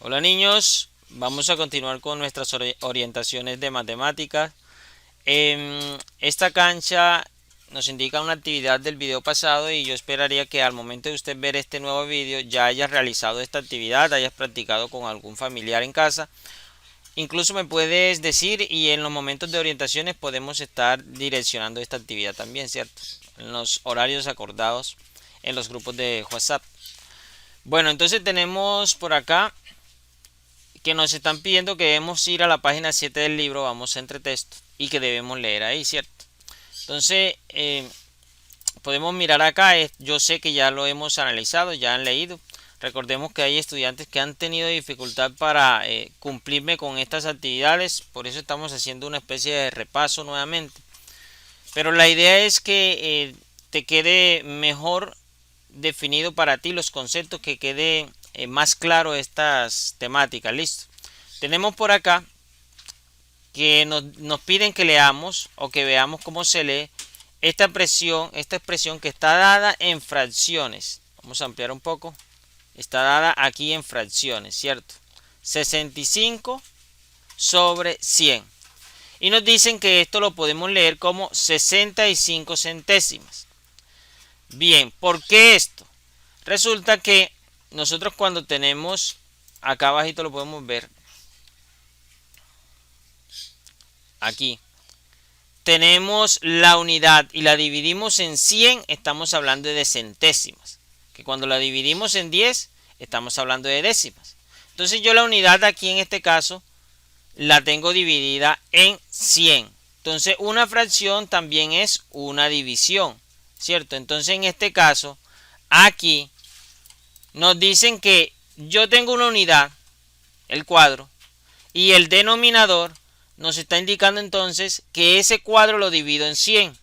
Hola niños, vamos a continuar con nuestras orientaciones de matemáticas. Esta cancha nos indica una actividad del video pasado y yo esperaría que al momento de usted ver este nuevo video ya hayas realizado esta actividad, hayas practicado con algún familiar en casa. Incluso me puedes decir y en los momentos de orientaciones podemos estar direccionando esta actividad también, ¿cierto? En los horarios acordados en los grupos de WhatsApp. Bueno, entonces tenemos por acá que nos están pidiendo que debemos ir a la página 7 del libro, vamos a entretexto, y que debemos leer ahí, ¿cierto? Entonces, podemos mirar acá, yo sé que ya lo hemos analizado, ya han leído. Recordemos que hay estudiantes que han tenido dificultad para cumplirme con estas actividades, por eso estamos haciendo una especie de repaso nuevamente. Pero la idea es que te quede mejor definido para ti los conceptos, que quede más claro estas temáticas. Listo. Tenemos por acá que nos piden que leamos o que veamos cómo se lee esta expresión que está dada en fracciones. Vamos a ampliar un poco. Está dada aquí en fracciones, ¿cierto? 65 sobre 100. Y nos dicen que esto lo podemos leer como 65 centésimas. Bien, ¿por qué esto? Resulta que nosotros cuando tenemos, acá abajito lo podemos ver, aquí, tenemos la unidad y la dividimos en 100, estamos hablando de centésimas. Que cuando la dividimos en 10, estamos hablando de décimas. Entonces yo la unidad aquí en este caso la tengo dividida en 100. Entonces una fracción también es una división, ¿cierto? Entonces en este caso, aquí nos dicen que yo tengo una unidad, el cuadro, y el denominador nos está indicando entonces que ese cuadro lo divido en 100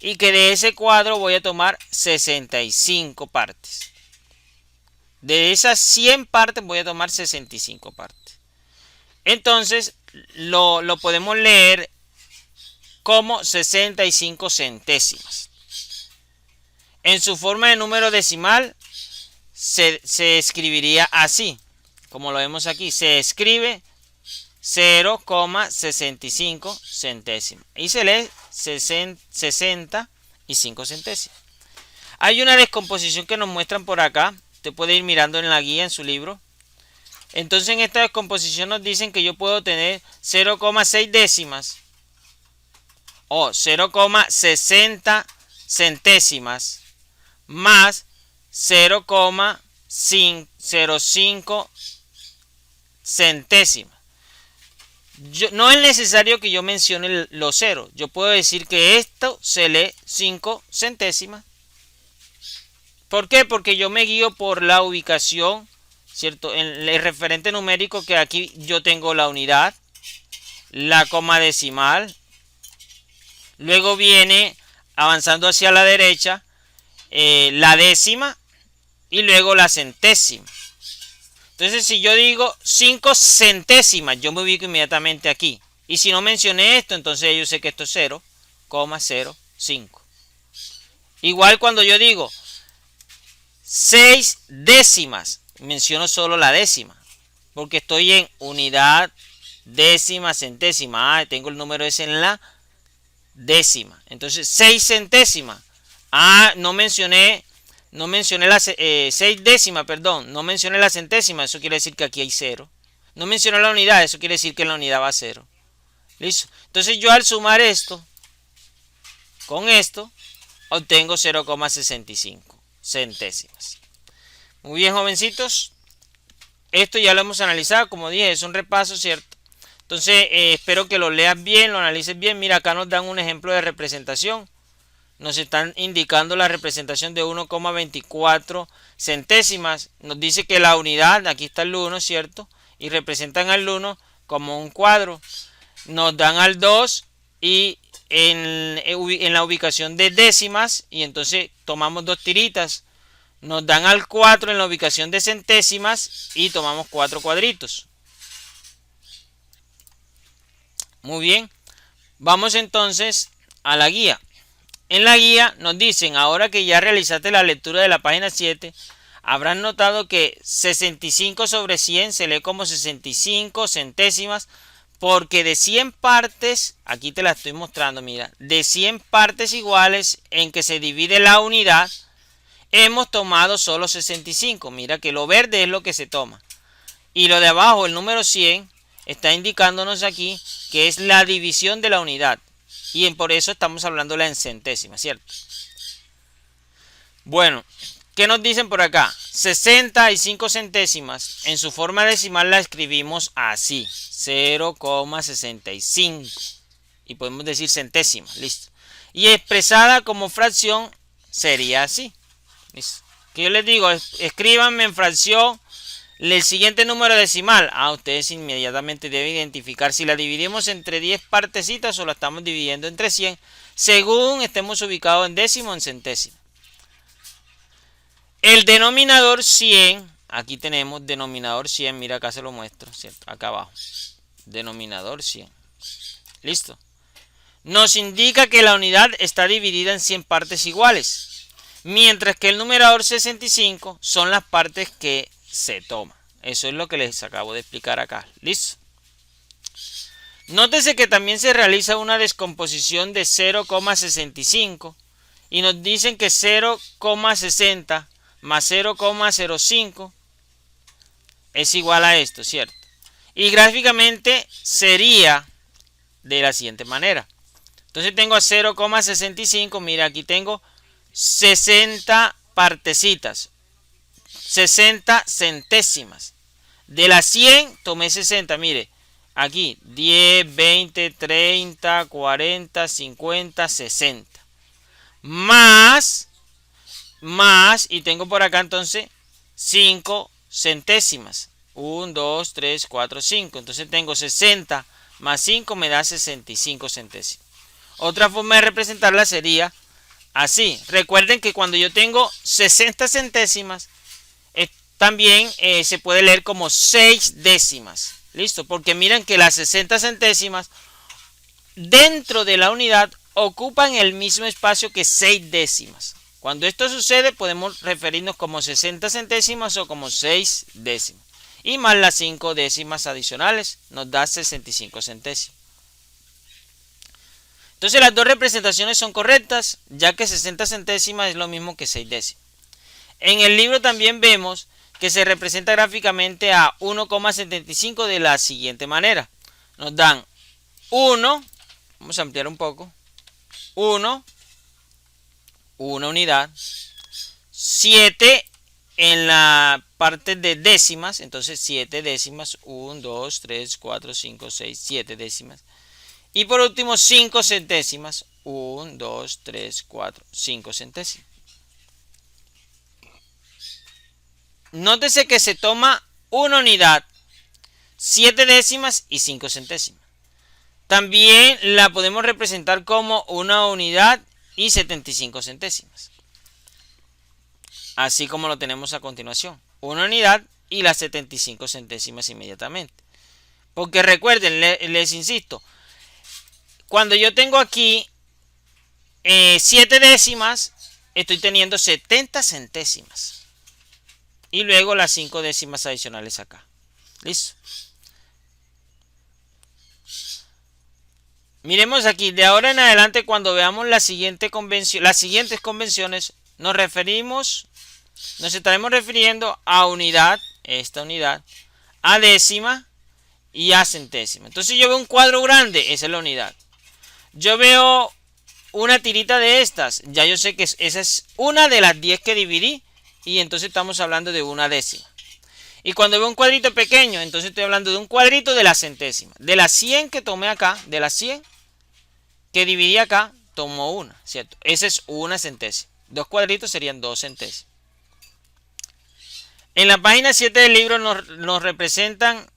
y que de ese cuadro voy a tomar 65 partes. De esas 100 partes voy a tomar 65 partes. Entonces lo podemos leer como 65 centésimas. En su forma de número decimal se escribiría así, como lo vemos aquí. Se escribe 0,65 centésimas y se lee 65 centésimas. Hay una descomposición que nos muestran por acá. Usted puede ir mirando en la guía, en su libro. Entonces en esta descomposición nos dicen que yo puedo tener 0,6 décimas o 0,60 centésimas más 0,05 centésimas. No es necesario que yo mencione los ceros. Yo puedo decir que esto se lee 5 centésimas. ¿Por qué? Porque yo me guío por la ubicación, ¿cierto? En el referente numérico, que aquí yo tengo la unidad, la coma decimal, luego viene avanzando hacia la derecha la décima y luego la centésima. Entonces si yo digo 5 centésimas, yo me ubico inmediatamente aquí. Y si no mencioné esto, entonces yo sé que esto es 0,05. Igual cuando yo digo 6 décimas, menciono solo la décima, porque estoy en unidad, décima, centésima. Tengo el número ese en la décima. Entonces 6 centésimas. No mencioné las 6 décimas, perdón. No mencioné la centésima, eso quiere decir que aquí hay 0. No mencioné la unidad, eso quiere decir que en la unidad va a 0. Listo. Entonces yo al sumar esto con esto, obtengo 0,65 centésimas. Muy bien, jovencitos. Esto ya lo hemos analizado, como dije, es un repaso, ¿cierto? Entonces espero que lo leas bien, lo analices bien. Mira, acá nos dan un ejemplo de representación. Nos están indicando la representación de 1,24 centésimas. Nos dice que la unidad, aquí está el 1, ¿cierto? Y representan al 1 como un cuadro. Nos dan al 2 y en la ubicación de décimas, y entonces tomamos 2 tiritas. Nos dan al 4 en la ubicación de centésimas y tomamos 4 cuadritos. Muy bien. Vamos entonces a la guía. En la guía nos dicen, ahora que ya realizaste la lectura de la página 7, habrán notado que 65 sobre 100 se lee como 65 centésimas, porque de 100 partes, aquí te la estoy mostrando, mira, de 100 partes iguales en que se divide la unidad, hemos tomado solo 65. Mira que lo verde es lo que se toma. Y lo de abajo, el número 100, está indicándonos aquí que es la división de la unidad. Y por eso estamos hablándola en centésimas, ¿cierto? Bueno, ¿qué nos dicen por acá? 65 centésimas. En su forma decimal la escribimos así. 0,65. Y podemos decir centésima. Listo. Y expresada como fracción sería así. ¿Listo? Que yo les digo, escríbanme en fracción el siguiente número decimal. Ustedes inmediatamente deben identificar si la dividimos entre 10 partecitas o la estamos dividiendo entre 100, según estemos ubicados en décimo o en centésimo. El denominador 100, aquí tenemos denominador 100, mira acá se lo muestro, ¿cierto? Acá abajo, denominador 100. ¿Listo? Nos indica que la unidad está dividida en 100 partes iguales, mientras que el numerador 65 son las partes que se toman. Eso es lo que les acabo de explicar acá. ¿Listo? Nótese que también se realiza una descomposición de 0,65 y nos dicen que 0,60 más 0,05 es igual a esto, ¿cierto? Y gráficamente sería de la siguiente manera. Entonces tengo a 0,65, mira, aquí tengo 60 partecitas, 60 centésimas. De las 100 tomé 60, mire, aquí 10, 20, 30, 40, 50, 60. Más, y tengo por acá entonces 5 centésimas. 1, 2, 3, 4, 5. Entonces tengo 60 más 5 me da 65 centésimas. Otra forma de representarla sería así. Recuerden que cuando yo tengo 60 centésimas, también se puede leer como 6 décimas. ¿Listo? Porque miren que las 60 centésimas dentro de la unidad ocupan el mismo espacio que 6 décimas. Cuando esto sucede podemos referirnos como 60 centésimas o como 6 décimas. Y más las 5 décimas adicionales nos da 65 centésimas. Entonces las dos representaciones son correctas, ya que 60 centésimas es lo mismo que 6 décimas. En el libro también vemos que se representa gráficamente a 1,75 de la siguiente manera. Nos dan 1, vamos a ampliar un poco, 1, una unidad, 7 en la parte de décimas, entonces 7 décimas, 1, 2, 3, 4, 5, 6, 7 décimas. Y por último 5 centésimas, 1, 2, 3, 4, 5 centésimas. Nótese que se toma una unidad, 7 décimas y 5 centésimas. También la podemos representar como una unidad y 75 centésimas. Así como lo tenemos a continuación. Una unidad y las 75 centésimas inmediatamente. Porque recuerden, les insisto, cuando yo tengo aquí 7 décimas, estoy teniendo 70 centésimas. Y luego las 5 décimas adicionales acá. ¿Listo? Miremos aquí, de ahora en adelante cuando veamos las siguientes convenciones, nos estaremos refiriendo a unidad, esta unidad, a décima y a centésima. Entonces yo veo un cuadro grande, esa es la unidad. Yo veo una tirita de estas, ya yo sé que esa es una de las 10 que dividí y entonces estamos hablando de una décima. Y cuando veo un cuadrito pequeño, entonces estoy hablando de un cuadrito de la centésima. De las 100 que tomé acá, de las 100 que dividí acá, tomo una, ¿cierto? Esa es una centésima. 2 cuadritos serían 2 centésimas. En la página 7 del libro nos representan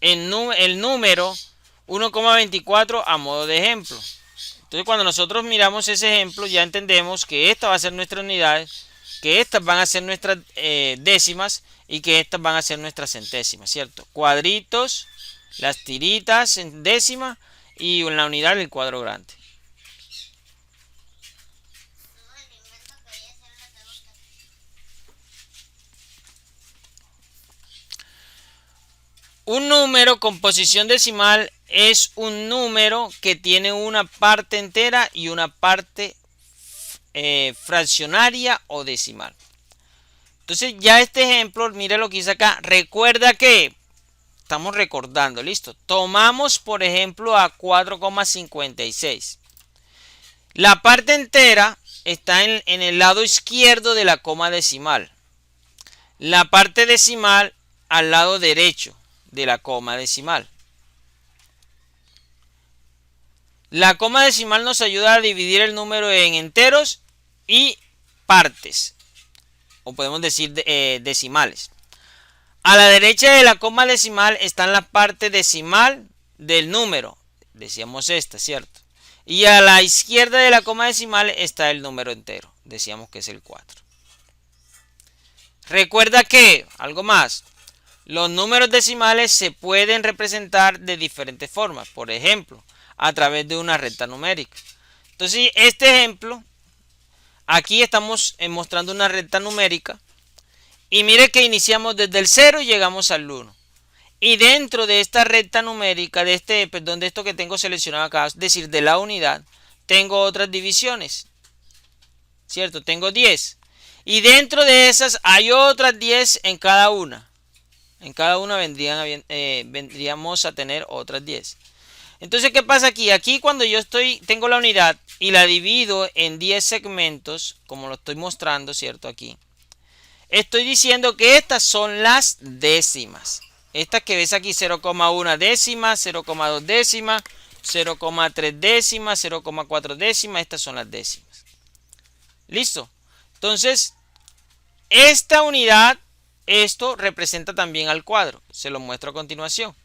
el número 1,24 a modo de ejemplo. Entonces cuando nosotros miramos ese ejemplo ya entendemos que esta va a ser nuestra unidad, que estas van a ser nuestras décimas y que estas van a ser nuestras centésimas, ¿cierto? Cuadritos, las tiritas en décima y en la unidad el cuadro grande. Un número con posición decimal es un número que tiene una parte entera y una parte fraccionaria o decimal. Entonces ya este ejemplo, mire lo que hice acá. Recuerda que estamos recordando, listo. Tomamos por ejemplo a 4,56. La parte entera está en el lado izquierdo de la coma decimal. La parte decimal al lado derecho de la coma decimal. La coma decimal nos ayuda a dividir el número en enteros y partes, o podemos decir decimales. A la derecha de la coma decimal está la parte decimal del número. Decíamos esta, ¿cierto? Y a la izquierda de la coma decimal está el número entero. Decíamos que es el 4. Recuerda que, algo más, los números decimales se pueden representar de diferentes formas. Por ejemplo, a través de una recta numérica. Entonces, este ejemplo, aquí estamos mostrando una recta numérica. Y mire que iniciamos desde el 0 y llegamos al 1. Y dentro de esta recta numérica, de esto que tengo seleccionado acá, es decir, de la unidad, tengo otras divisiones. ¿Cierto? Tengo 10. Y dentro de esas hay otras 10 en cada una. En cada una vendríamos a tener otras 10. Entonces, ¿qué pasa aquí? Aquí cuando yo tengo la unidad y la divido en 10 segmentos, como lo estoy mostrando, ¿cierto? Aquí. Estoy diciendo que estas son las décimas. Estas que ves aquí, 0,1 décima, 0,2 décimas, 0,3 décimas, 0,4 décimas, estas son las décimas. ¿Listo? Entonces, esta unidad, esto representa también al cuadro. Se lo muestro a continuación.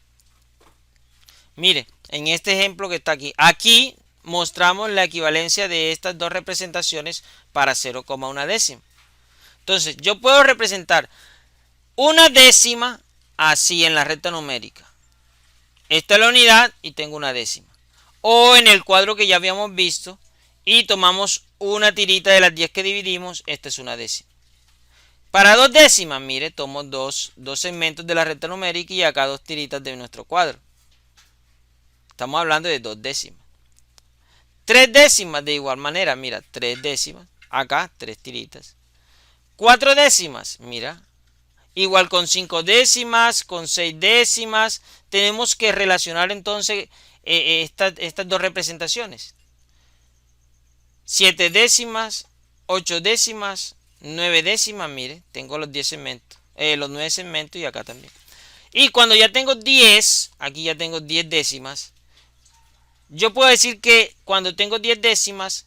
Mire, en este ejemplo que está aquí mostramos la equivalencia de estas dos representaciones para 0,1 décima. Entonces, yo puedo representar una décima así en la recta numérica. Esta es la unidad y tengo una décima. O en el cuadro que ya habíamos visto y tomamos una tirita de las 10 que dividimos, esta es una décima. Para dos décimas, mire, tomo dos segmentos de la recta numérica y acá dos tiritas de nuestro cuadro. Estamos hablando de 2 décimas. 3 décimas de igual manera, mira, 3 décimas. Acá, 3 tiritas. 4 décimas, mira. Igual con 5 décimas, con 6 décimas. Tenemos que relacionar entonces estas dos representaciones. 7 décimas, 8 décimas, 9 décimas, mire, tengo los 10 segmentos, los 9 segmentos y acá también. Y cuando ya tengo 10, aquí ya tengo 10 décimas. Yo puedo decir que cuando tengo 10 décimas,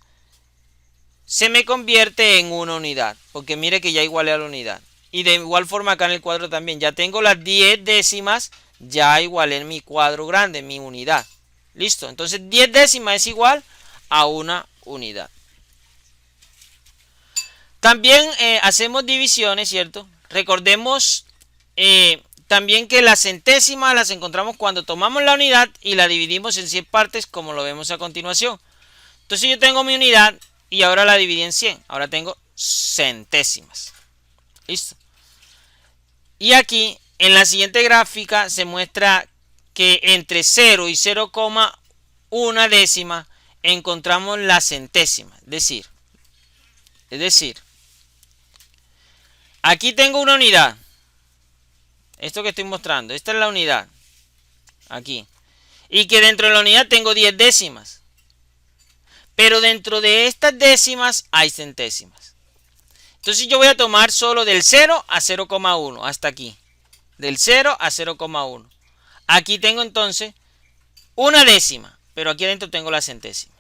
se me convierte en una unidad. Porque mire que ya igualé a la unidad. Y de igual forma acá en el cuadro también. Ya tengo las 10 décimas, ya igualé en mi cuadro grande, mi unidad. Listo. Entonces 10 décimas es igual a una unidad. También hacemos divisiones, ¿cierto? Recordemos también que las centésimas las encontramos cuando tomamos la unidad y la dividimos en 100 partes, como lo vemos a continuación. Entonces yo tengo mi unidad y ahora la dividí en 100. Ahora tengo centésimas. ¿Listo? Y aquí en la siguiente gráfica se muestra que entre 0 y 0,1 décima encontramos la centésima. Es decir, aquí tengo una unidad. Esto que estoy mostrando, esta es la unidad. Aquí. Y que dentro de la unidad tengo 10 décimas. Pero dentro de estas décimas hay centésimas. Entonces yo voy a tomar solo del 0 a 0,1 hasta aquí. Del 0 a 0,1. Aquí tengo entonces una décima, pero aquí adentro tengo la centésima.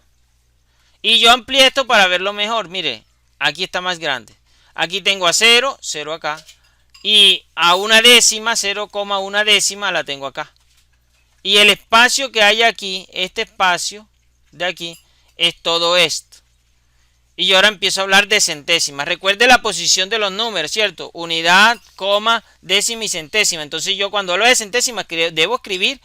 Y yo amplié esto para verlo mejor. Mire, aquí está más grande. Aquí tengo a 0, 0 acá. Y a una décima, 0,1 décima la tengo acá. Y el espacio que hay aquí, este espacio de aquí, es todo esto. Y yo ahora empiezo a hablar de centésimas. Recuerde la posición de los números, ¿cierto? Unidad, coma, décima y centésima. Entonces yo cuando hablo de centésimas debo escribir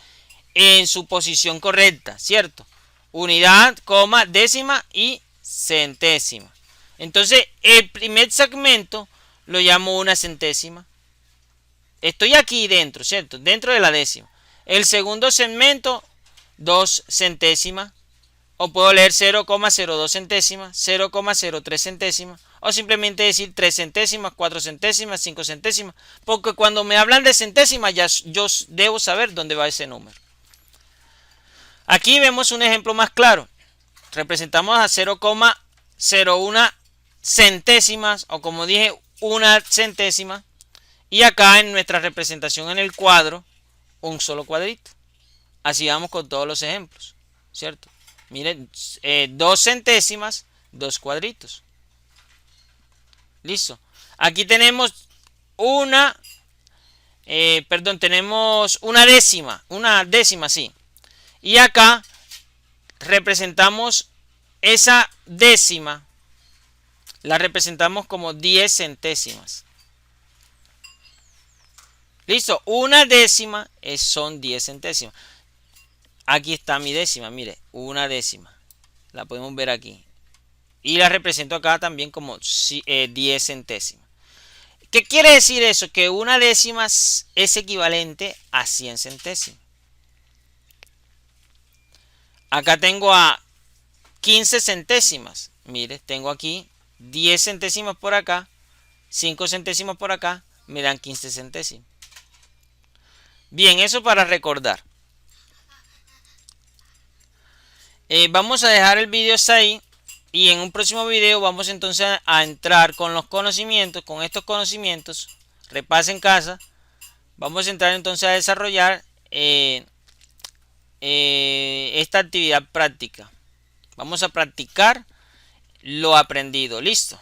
en su posición correcta, ¿cierto? Unidad, coma, décima y centésima. Entonces el primer segmento lo llamo una centésima. estoy aquí dentro, ¿cierto? Dentro de la décima. El segundo segmento, 2 centésimas. O puedo leer 0,02 centésimas, 0,03 centésimas, o simplemente decir 3 centésimas, 4 centésimas, 5 centésimas, porque cuando me hablan de centésimas ya yo debo saber dónde va ese número. Aquí vemos un ejemplo más claro. Representamos a 0,01 centésimas, o como dije, una centésima, y acá en nuestra representación en el cuadro, un solo cuadrito. Así vamos con todos los ejemplos, ¿cierto? Miren, 2 centésimas, 2 cuadritos. Listo. Aquí tenemos tenemos una décima, sí. Y acá representamos esa décima, la representamos como 10 centésimas. Listo, una décima son 10 centésimas. Aquí está mi décima, mire, una décima. La podemos ver aquí. Y la represento acá también como 10 centésimas. ¿Qué quiere decir eso? Que una décima es equivalente a 100 centésimas. Acá tengo a 15 centésimas. Mire, tengo aquí 10 centésimas por acá, 5 centésimas por acá, me dan 15 centésimas. Bien, eso para recordar. Vamos a dejar el vídeo hasta ahí. Y en un próximo video vamos entonces a entrar con los conocimientos, con estos conocimientos, repase en casa. Vamos a entrar entonces a desarrollar esta actividad práctica. Vamos a practicar lo aprendido. Listo.